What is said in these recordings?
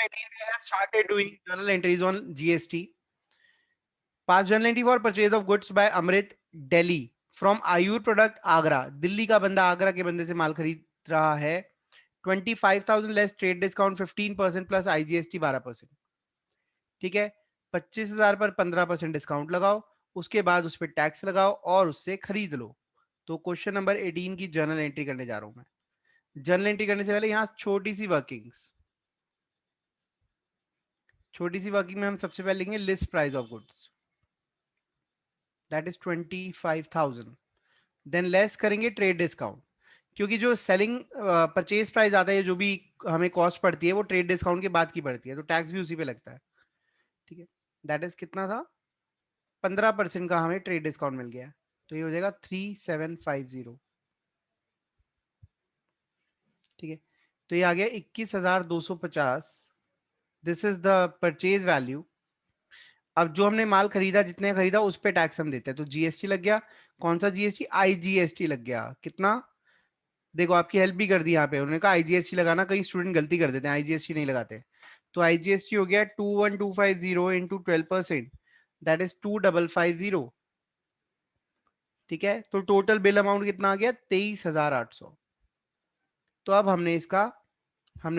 18 we have started doing journal entries on GST. Past journal entry for purchase of goods by Amrit, Delhi from Ayur product Agra. Delhi का बंदा आगरा के बंदे से माल खरीद रहा है. 25,000 less trade discount 15% plus IGST 12%. ठीक है, 25,000 पर 15% डिस्काउंट लगाओ, उसके बाद उस पर टैक्स लगाओ और उससे खरीद लो. तो क्वेश्चन नंबर 18 की जर्नल एंट्री करने जा रहा हूं मैं. जर्नल एंट्री करने से पहले यहां छोटी सी वर्किंग में हम सबसे पहले लिखेंगे list price of goods, that is 25,000. Than less करेंगे ट्रेड डिस्काउंट, क्योंकि जो सेलिंग परचेज प्राइस आता है, जो भी हमें कॉस्ट पड़ती है वो ट्रेड डिस्काउंट के बाद की पड़ती है, तो टैक्स भी उसी पे लगता है. ठीक है, दैट इज कितना था, 15% का हमें ट्रेड डिस्काउंट मिल गया. तो ये हो जाएगा 3750. ठीक है, तो ये आ गया 21,250. This is the purchase value. अब जो हमने माल खरीदा, जितने खरीदा उस पे टैक्स हम देते हैं, तो जीएसटी लग गया. कौन सा जीएसटी? आईजीएसटी लग गया. कितना? देखो आपकी हेल्प भी कर दी यहाँ पे, उन्होंने कहा आईजीएसटी लगाना, कई स्टूडेंट गलती कर देते हैं, आईजीएसटी नहीं लगाते. तो आईजीएसटी हो गया 21,250 इंटू 12%, दैट इज 2,550. ठीक है, तो टोटल बिल अमाउंट कितना आ गया? 23,800. तो अब हमने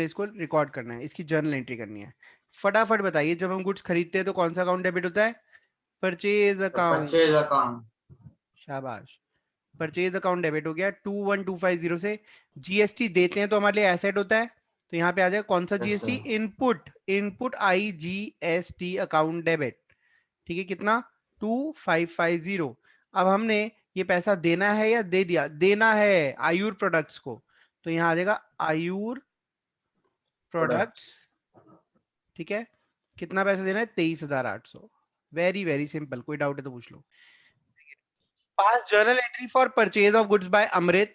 इसको रिकॉर्ड करना है, इसकी जर्नल एंट्री करनी है. फटाफट बताइए, जब हम गुड्स खरीदते हैं तो कौन सा अकाउंट डेबिट होता है? Purchase account. Purchase account. शाबाश, परचेज अकाउंट डेबिट हो गया 21,250 से. जीएसटी देते हैं तो हमारे लिए एसेट होता है, तो यहाँ पे आ जाएगा कौन सा yes GST? Sir. Input. Input IGST account debit. ठीक है, कितना? 2,550. अब हमने ये पैसा देना है या दे दिया? देना है आयुर प्रोडक्ट्स को, तो यहाँ आ जाएगा आयुर प्रोडक्ट्स. प्रोडक्ट्स. ठीक है, कितना पैसा देना है? 23,800. वेरी वेरी सिंपल, कोई डाउट है तो पूछ लो. Pass journal entry for purchase of goods by Amrit,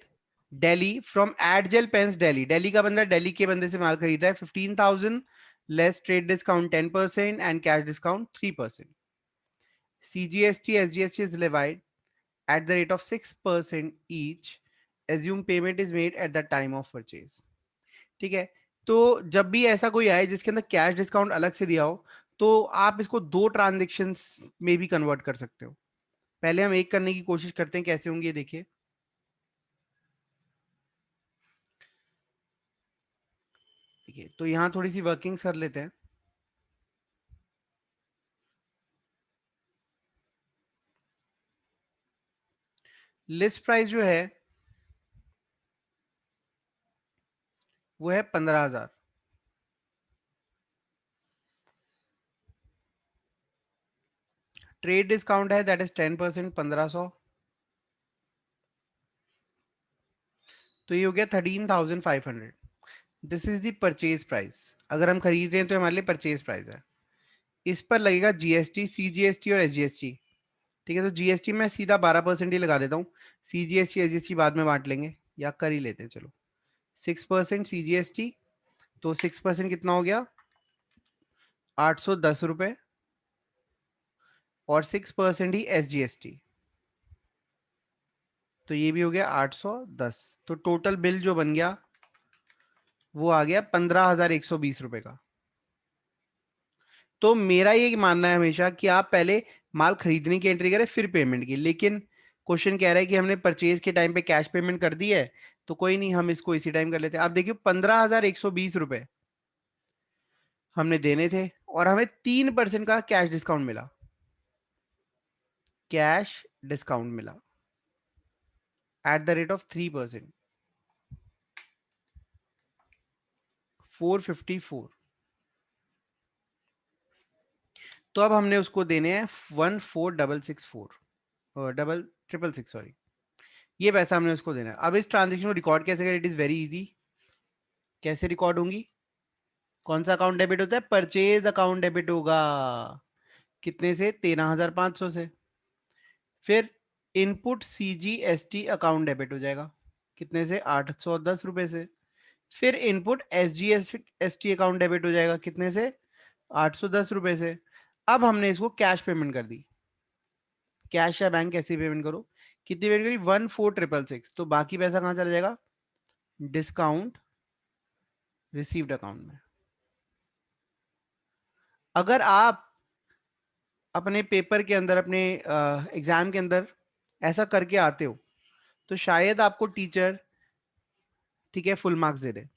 Delhi from एडजेल पेंस दिल्ली. दिल्ली का बंदा दिल्ली के बंदे से माल खरीदा है. 15,000 less trade discount 10% and cash discount 3%. CGST SGST is levied at the rate of 6% each. Assume payment is made at the time of purchase. ठीक है, तो जब भी ऐसा कोई आए जिसके अंदर कैश डिस्काउंट अलग से दिया हो, तो आप इसको दो ट्रांजेक्शन्स में भी कन्वर्ट कर सकते हो. पहले हम एक करने की कोशिश करते हैं, कैसे होंगे देखिए. ठीक है, तो यहाँ थोड़ी सी वर्किंग्स कर लेते हैं. लिस्ट प्राइस जो है वो है 15,000. ट्रेड डिस्काउंट है दैट इज 10%, 1,500. तो ये हो गया 13,500. This is the purchase price. अगर हम खरीद रहे हैं तो हमारे लिए परचेज प्राइस है. इस पर लगेगा जीएसटी, सीजीएसटी और एसजीएसटी. ठीक है, तो जीएसटी में सीधा 12% ही लगा देता हूँ. सीजीएसटी एसजीएसटी बाद में बांट लेंगे, या कर ही लेते हैं चलो. 6% सीजीएसटी, तो 6% कितना हो गया? 810 रुपए. और 6% ही एसजीएसटी, तो ये भी हो गया 810. तो टोटल बिल जो बन गया वो आ गया 15,120 रुपए का. तो मेरा ये मानना है हमेशा कि आप पहले माल खरीदने की एंट्री करें फिर पेमेंट की, लेकिन क्वेश्चन कह रहा है कि हमने परचेज के टाइम पे कैश पेमेंट कर दी है, तो कोई नहीं, हम इसको इसी टाइम कर लेते हैं. आप देखिए 15,120 रुपए हमने देने थे और हमें 3% का कैश डिस्काउंट मिला. कैश डिस्काउंट मिला एट द रेट ऑफ 3%, 454. तो अब हमने उसको देने हैं 14,664 डबल ट्रिपल सिक्स, सॉरी. ये पैसा हमने उसको देना है. अब इस ट्रांजेक्शन को रिकॉर्ड कैसे करें? It is very easy. कैसे रिकॉर्ड होंगी? कौन सा अकाउंट डेबिट होता है? परचेज अकाउंट डेबिट होगा. कितने से? 13,500 से. फिर इनपुट सीजीएसटी अकाउंट डेबिट हो जाएगा. कितने से? 810 रुपए से. फिर इनपुट एसजीएसटी अकाउंट डेबिट हो जाएगा. कितने से? 810 रुपए से. अब हमने इसको कैश पेमेंट कर दी. कैश या बैंक, कैसे पेमेंट करो. कितनी पेमेंट करी? 14,666. तो बाकी पैसा कहाँ चला जाएगा? डिस्काउंट रिसीव्ड अकाउंट में. अगर आप अपने पेपर के अंदर, अपने एग्जाम के अंदर ऐसा करके आते हो तो शायद आपको टीचर, ठीक है, फुल मार्क्स दे दे।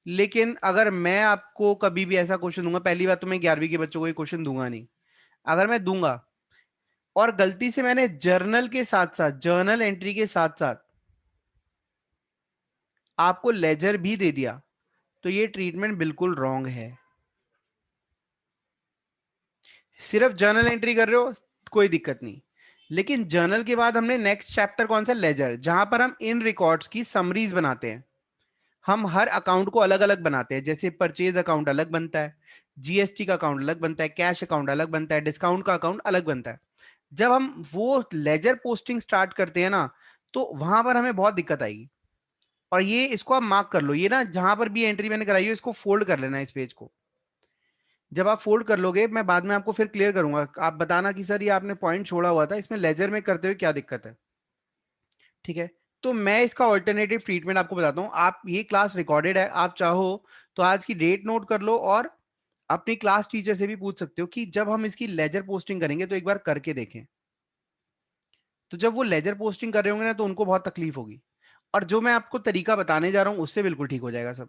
लेकिन अगर मैं आपको कभी भी ऐसा क्वेश्चन दूंगा, पहली बात तो मैं 11वीं के बच्चों को ये क्वेश्चन दूंगा नहीं। अगर मैं दूंगा और गलती से मैंने जर्नल के साथ साथ, जर्नल एंट्री के साथ साथ आपको लेजर भी दे दिया, तो ये ट्रीटमेंट बिल्कुल रॉन्ग है। सिर्फ जर्नल एंट्री कर रहे हो कोई दिक्कत नहीं, लेकिन जर्नल के बाद हमने नेक्स्ट चैप्टर कौन सा, लेजर, जहां पर हम इन रिकॉर्ड्स की समरीज बनाते हैं। हम हर अकाउंट को अलग अलग बनाते हैं, जैसे परचेज अकाउंट अलग बनता है, जीएसटी का अकाउंट अलग बनता है, कैश अकाउंट अलग बनता है, डिस्काउंट का अकाउंट अलग बनता है। जब हम वो लेजर पोस्टिंग स्टार्ट करते हैं ना, तो वहां पर हमें बहुत दिक्कत आएगी। और ये, इसको आप मार्क कर लो, ये ना जहां पर भी एंट्री मैंने कराई हो इसको फोल्ड कर लेना, इस पेज को। जब आप फोल्ड कर लोगे, मैं बाद में आपको फिर क्लियर करूंगा, आप बताना कि सर ये आपने पॉइंट छोड़ा हुआ था, इसमें लेजर में करते हुए क्या दिक्कत है। ठीक है, तो मैं इसका ऑल्टरनेटिव ट्रीटमेंट आपको बताता हूँ। आप, ये क्लास रिकॉर्डेड है, आप चाहो तो आज की डेट नोट कर लो और अपनी क्लास टीचर से भी पूछ सकते हो कि जब हम इसकी लेजर पोस्टिंग करेंगे तो एक बार करके देखें। तो जब वो लेजर पोस्टिंग कर रहे होंगे ना, तो उनको बहुत तकलीफ होगी, और जो मैं आपको तरीका बताने जा रहा हूं उससे बिल्कुल ठीक हो जाएगा सब।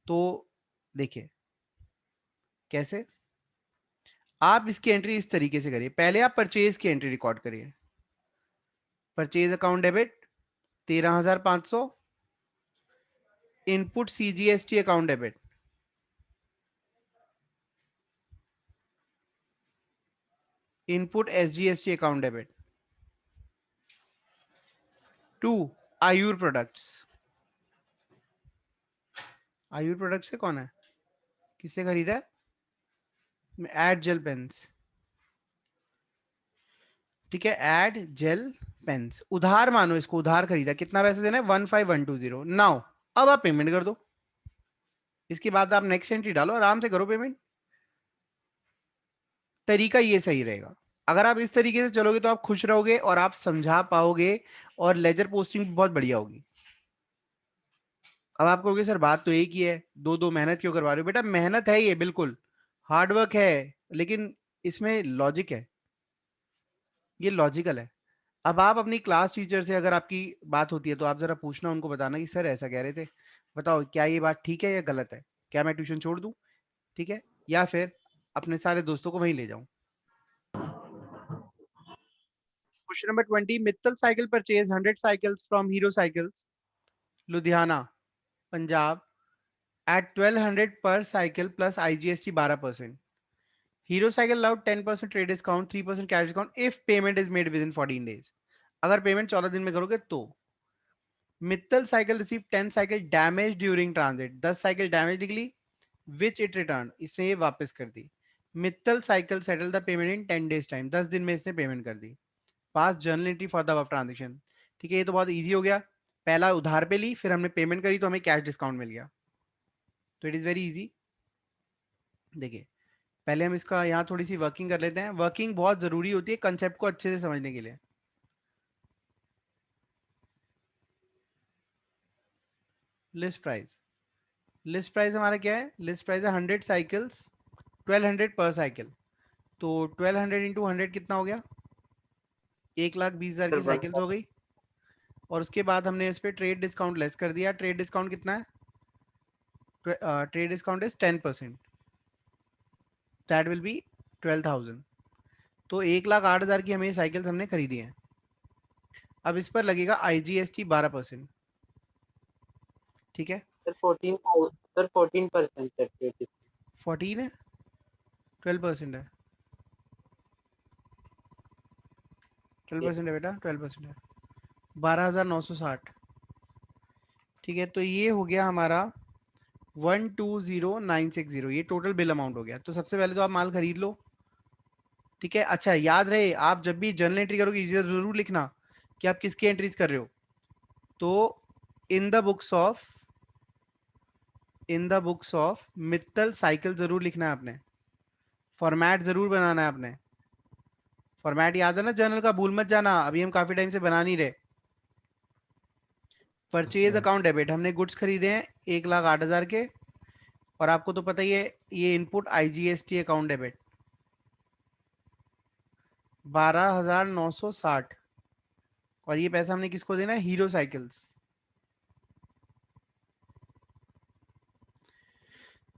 तो देखिए कैसे, आप इसकी एंट्री इस तरीके से करिए। पहले आप परचेज की एंट्री रिकॉर्ड करिए। Purchase account debit 13,500, input CGST account debit, input SGST account debit, to Ayur products. Ayur products से कौन है, किससे खरीदा है, एड जेल पेन्स। ठीक है, एड जेल पेन्स उधार मानो, इसको उधार खरीदा, कितना पैसे देना है, 15,120 नाउ। अब आप पेमेंट कर दो, इसके बाद आप नेक्स्ट एंट्री डालो, आराम से करो पेमेंट। तरीका ये सही रहेगा। अगर आप इस तरीके से चलोगे तो आप खुश रहोगे और आप समझा पाओगे, और लेजर पोस्टिंग भी बहुत बढ़िया होगी। अब आप कहोगे सर बात तो एक ही है, दो दो मेहनत क्यों करवा रहे हो, बेटा मेहनत है, ये बिल्कुल हार्डवर्क है, लेकिन इसमें लॉजिक है, ये लॉजिकल है। अब आप अपनी क्लास टीचर से अगर आपकी बात होती है तो आप जरा पूछना, उनको बताना कि सर ऐसा कह रहे थे, बताओ क्या ये बात ठीक है या गलत है, क्या मैं ट्यूशन छोड़ दूं, ठीक है, या फिर अपने सारे दोस्तों को वहीं ले जाऊं। Question number 20, Mittal cycle purchase 100 cycles from hero cycles, Ludhiana, Punjab, at 1200 per cycle plus IGST 12%. Hero Cycle allowed 10% trade discount, 3% cash discount if payment is made within 14 days. अगर पेमेंट 14 दिन में करोगे तो। Mittal cycle receive 10 cycle damage during transit, 10 cycle damage निकली, which it return, इसने ये वापस कर दी। Mittal cycle settle the payment in 10 days time, 10 दिन में इसने पेमेंट कर दी। Pass journal entry for the above transaction. ठीक है, ये तो बहुत इजी हो गया। पहला उधार पे ली, फिर हमने पेमेंट करी तो हमें कैश डिस्काउंट मिल गया, तो इट इज वेरी इजी। देखिए, पहले हम इसका यहाँ थोड़ी सी वर्किंग कर लेते हैं। वर्किंग बहुत जरूरी होती है कंसेप्ट को अच्छे से समझने के लिए। लिस्ट प्राइस, लिस्ट प्राइस हमारा क्या है, लिस्ट प्राइस है 100 साइकिल्स, 1200 पर साइकिल। तो 1200 इंटू 100 कितना हो गया, 1,20,000 की साइकिल्स हो गई। और उसके बाद हमने इस पे ट्रेड डिस्काउंट लेस कर दिया। ट्रेड डिस्काउंट कितना है, trade discount is 10%, that will be 12,000। तो 1,08,000 की हमें साइकिल्स हमने खरीदी हैं। अब इस पर लगेगा IGST 12%। ठीक है, सर 14% है। 14 है, 12% है, 12% है बेटा, 12% है, 12,960। ठीक है, तो ये हो गया हमारा 120,960, ये टोटल बिल अमाउंट हो गया। तो सबसे पहले तो आप माल खरीद लो। ठीक है, अच्छा याद रहे, आप जब भी जर्नल एंट्री करोगे जरूर लिखना कि आप किसकी एंट्रीज कर रहे हो। तो in the books of, in the books of Mittal cycle जरूर लिखना है आपने, फॉर्मेट जरूर बनाना है आपने। फॉर्मेट याद है ना जर्नल का, भूल मत जाना, अभी हम काफी टाइम से बना नहीं रहे। परचेज अकाउंट डेबिट, हमने गुड्स खरीदे हैं 1,08,000 के, और आपको तो पता ही है ये इनपुट आईजीएसटी अकाउंट डेबिट 12,960, और ये पैसा हमने किसको देना है? Hero cycles.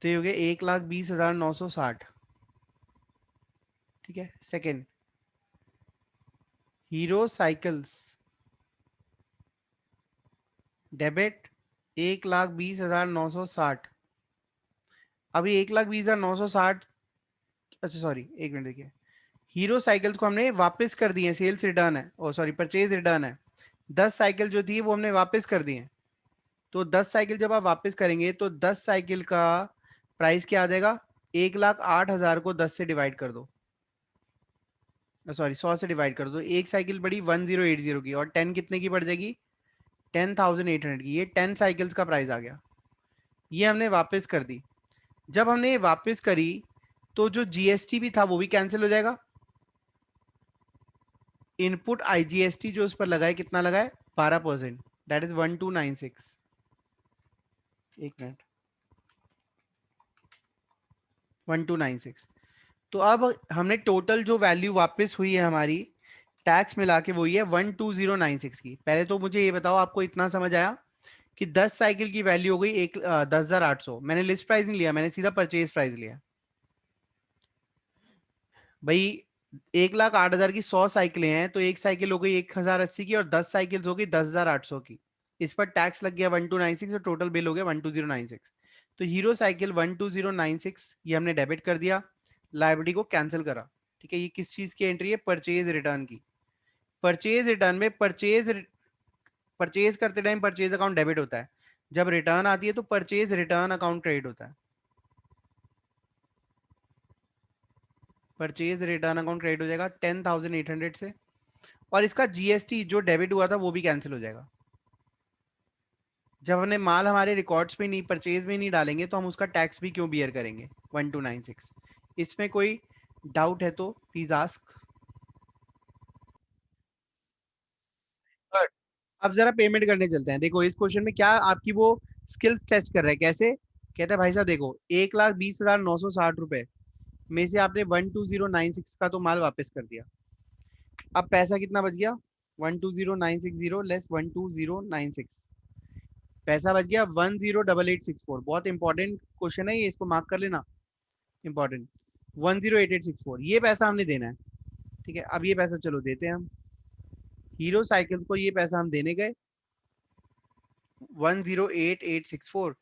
तो ये हो गया 1,20,960। ठीक है, सेकेंड हीरो साइकिल्स डेबिट 1,20,960। अभी 1,20,960, अच्छा सॉरी एक मिनट देखिए, हीरो साइकिल्स को हमने वापस कर दिए, सेल्स रिटर्न है, ओ सॉरी परचेज रिटर्न है। 10 साइकिल जो थी वो हमने वापस कर दी है। तो 10 साइकिल जब आप वापस करेंगे तो 10 साइकिल का प्राइस क्या आ जाएगा? 1,08,000 को 10 से डिवाइड कर दो, सॉरी 100 से डिवाइड कर दो। एक साइकिल पड़ी 1080 की, और 10 कितने की पड़ जाएगी? 10,800 की। ये 10 साइकिल्स का प्राइस आ गया, ये हमने वापस कर दी। जब हमने ये वापस करी तो जो जीएसटी भी था वो भी कैंसिल हो जाएगा। इनपुट आईजीएसटी जो उस पर लगा है, कितना लगा है? 12%, दैट इज 1296। एक मिनट, 1296। तो अब हमने टोटल जो वैल्यू वापस हुई है हमारी टैक्स मिला के, वो ही है 12096 की। पहले तो मुझे ये बताओ, आपको इतना समझ आया कि 10 साइकिल की वैल्यू हो गई 10,800। मैंने लिस्ट प्राइस नहीं लिया, मैंने सीधा परचेज प्राइस लिया भाई। 1,08,000 की 100 साइकिलें हैं, तो एक साइकिल हो गई 1,080 की, और 10 साइकिल हो गई 10,800 की। इस पर टैक्स लग गया 1296, और टोटल बिल हो गया 12096। तो हीरो साइकिल 12096 ये हमने डेबिट कर दिया, लाइबिलिटी को कैंसिल करा। ठीक है, ये किस चीज की एंट्री है? परचेज रिटर्न की। परचेज रिटर्न में परचेज करते टाइम परचेज अकाउंट डेबिट होता है, जब रिटर्न आती है तो परचेज रिटर्न अकाउंट क्रेडिट होता है। परचेज रिटर्न अकाउंट क्रेडिट हो जाएगा 10,800 से, और इसका जीएसटी जो डेबिट हुआ था वो भी कैंसिल हो जाएगा। जब हमने माल हमारे रिकॉर्ड्स में नहीं, परचेज में नहीं डालेंगे, तो हम उसका टैक्स भी क्यों बियर करेंगे? 1296। इसमें कोई डाउट है तो प्लीज आस्क। अब जरा पेमेंट करने चलते हैं। देखो इस क्वेश्चन में क्या आपकी वो स्किल्स टेस्ट कर रहा है, कैसे कहता है भाई साहब, देखो 1,20,960 रुपए में से आपने 12096 का तो माल वापस कर दिया। अब पैसा कितना बच गया? 120,960 लेस 120,996, पैसा बच गया 10,8864। बहुत इंपॉर्टेंट क्वेश्चन है ये, इसको मार्क कर लेना, इंपॉर्टेंट। 10,8864 ये पैसा हमने देना है। ठीक है, अब ये पैसा चलो देते हैं हम हीरो साइकिल्स को। ये पैसा हम देने गए 10,8864,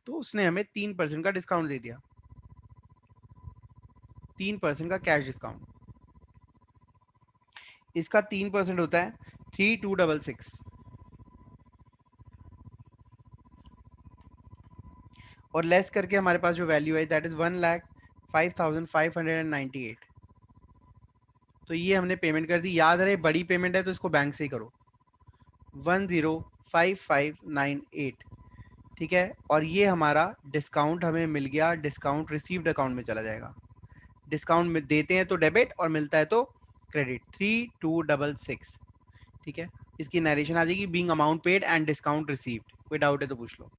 तो उसने हमें 3% का डिस्काउंट दे दिया, 3% का कैश डिस्काउंट। इसका 3% होता है 3,266, और लेस करके हमारे पास जो वैल्यू है दैट इज 1,05,598। तो ये हमने पेमेंट कर दी। याद रहे बड़ी पेमेंट है तो इसको बैंक से ही करो, 10,5598। ठीक है, और ये हमारा डिस्काउंट हमें मिल गया, डिस्काउंट रिसीव्ड अकाउंट में चला जाएगा। डिस्काउंट में देते हैं तो डेबिट, और मिलता है तो क्रेडिट, 3,266। ठीक है, इसकी नरेशन आ जाएगी being amount paid and discount received. कोई डाउट है तो पूछ लो।